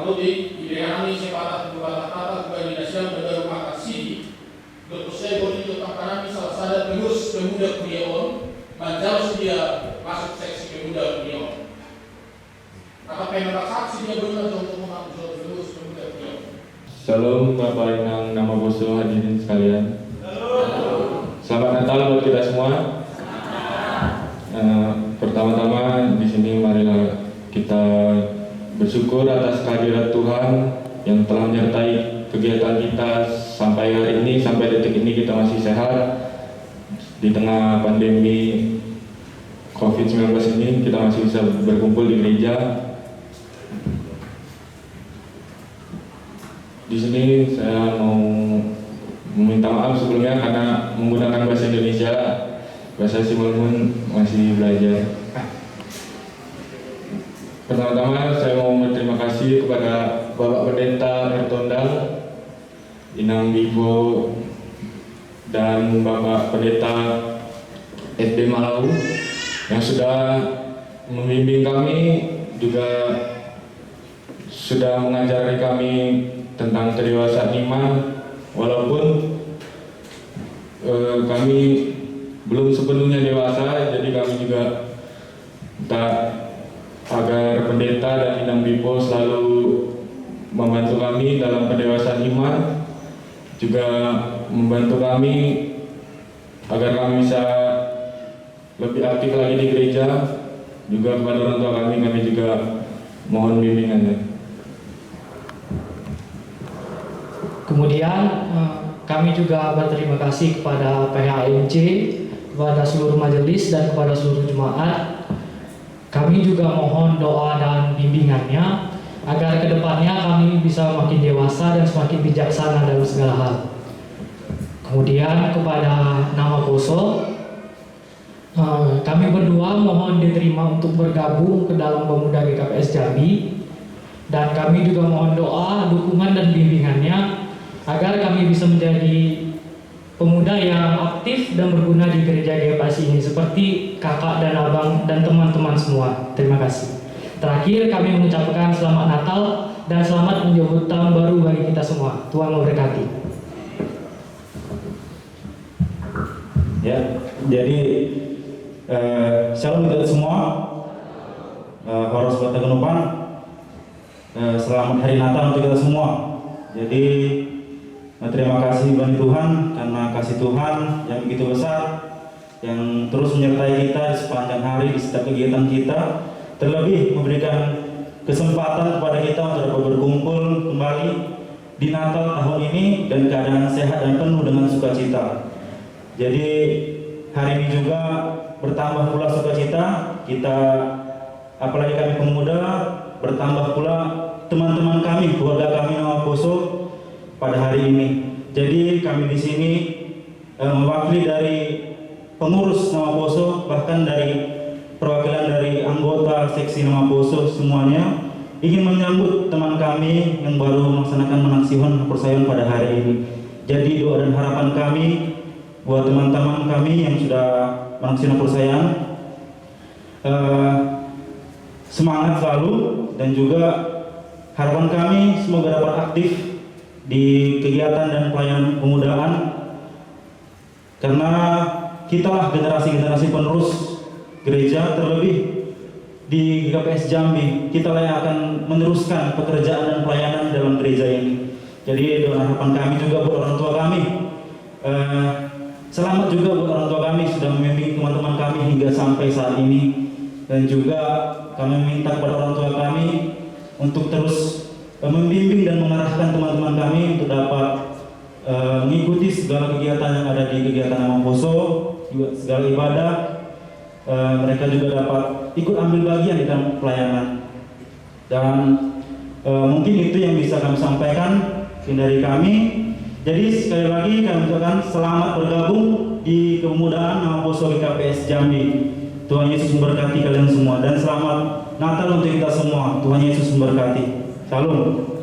Paludi, Ileani, Separat, Tata, Koordinasi, dan Rumah Kasih, Dr. Saya Bonito Tampanami, salah satu terus pemuda Kuriaon, Manjau sedia masuk seksi pemuda Kuriaon. Apakah yang saksi dia benar untuk mengambil terus pemuda Kuriaon? Salam Bapak Inang Nama Boso, hadirin sekalian. Selamat Natal buat kita semua. Pertama-tama di sini marilah kita bersyukur atas kehadirat Tuhan yang telah menyertai kegiatan kita sampai hari ini, sampai detik ini kita masih sehat di tengah pandemi COVID-19 ini. Kita masih bisa berkumpul di gereja. Di sini saya mau meminta maaf sebelumnya karena menggunakan bahasa Indonesia, bahasa Simalungun masih belajar. Pertama-tama saya mau berterima kasih kepada Bapak Pendeta Ertondal, Inang Bibo, dan Bapak Pendeta SD Malau yang sudah membimbing kami, juga sudah mengajari kami tentang kedewasaan iman, walaupun kami belum sepenuhnya dewasa, jadi kami juga tak agar pendeta dan Inang Bipo selalu membantu kami dalam pendewasaan iman, juga membantu kami agar kami bisa lebih aktif lagi di gereja. Juga kepada orang tua kami juga mohon bimbingannya. Kemudian kami juga berterima kasih kepada PHMC, kepada seluruh majelis dan kepada seluruh jemaat. Kami juga mohon doa dan bimbingannya agar kedepannya kami bisa makin dewasa dan semakin bijaksana dalam segala hal. Kemudian kepada Nama Poso, kami berdua mohon diterima untuk bergabung ke dalam pemuda GKPS Jambi, dan kami juga mohon doa, dukungan dan bimbingannya agar kami bisa menjadi pemuda yang aktif dan berguna di gereja GKPS ini seperti kakak dan abang dan teman-teman semua. Terima kasih. Terakhir kami mengucapkan selamat Natal dan selamat menyambut tahun baru bagi kita semua. Tuhan memberkati. Ya, jadi shalom kita semua. Horos Batagenupan. Selamat hari Natal untuk kita semua. Jadi terima kasih bagi Tuhan karena kasih Tuhan yang begitu besar yang terus menyertai kita di sepanjang hari di setiap kegiatan kita, terlebih memberikan kesempatan kepada kita untuk dapat berkumpul kembali di Natal tahun ini dan keadaan sehat dan penuh dengan sukacita. Jadi hari ini juga bertambah pula sukacita kita, apalagi kami pemuda, bertambah pula teman-teman kami, keluarga kami Nama Poso pada hari ini. Jadi kami di sini mewakili dari pengurus Nama Poso, bahkan dari perwakilan dari anggota seksi Nama Poso semuanya ingin menyambut teman kami yang baru melaksanakan menaksihan persayaan pada hari ini. Jadi doa dan harapan kami buat teman-teman kami yang sudah menaksihan persayaan, semangat selalu, dan juga harapan kami semoga dapat aktif di kegiatan dan pelayanan pemudaan, karena kitalah generasi-generasi penerus gereja, terlebih di GKPS Jambi kitalah yang akan meneruskan pekerjaan dan pelayanan dalam gereja ini. Jadi doa harapan kami juga buat orang tua kami, selamat juga buat orang tua kami sudah membimbing teman-teman kami hingga sampai saat ini, dan juga kami minta kepada orang tua kami untuk terus membimbing dan mengarahkan teman-teman kami untuk dapat mengikuti segala kegiatan yang ada di kegiatan Nama Poso, juga segala ibadah. Mereka juga dapat ikut ambil bagian di dalam pelayanan. Dan mungkin itu yang bisa kami sampaikan dari kami. Jadi sekali lagi kami ucapkan selamat bergabung di kepemudaan Nama Poso GKPS Jambi. Tuhan Yesus memberkati kalian semua dan selamat Natal untuk kita semua. Tuhan Yesus memberkati. Shalom.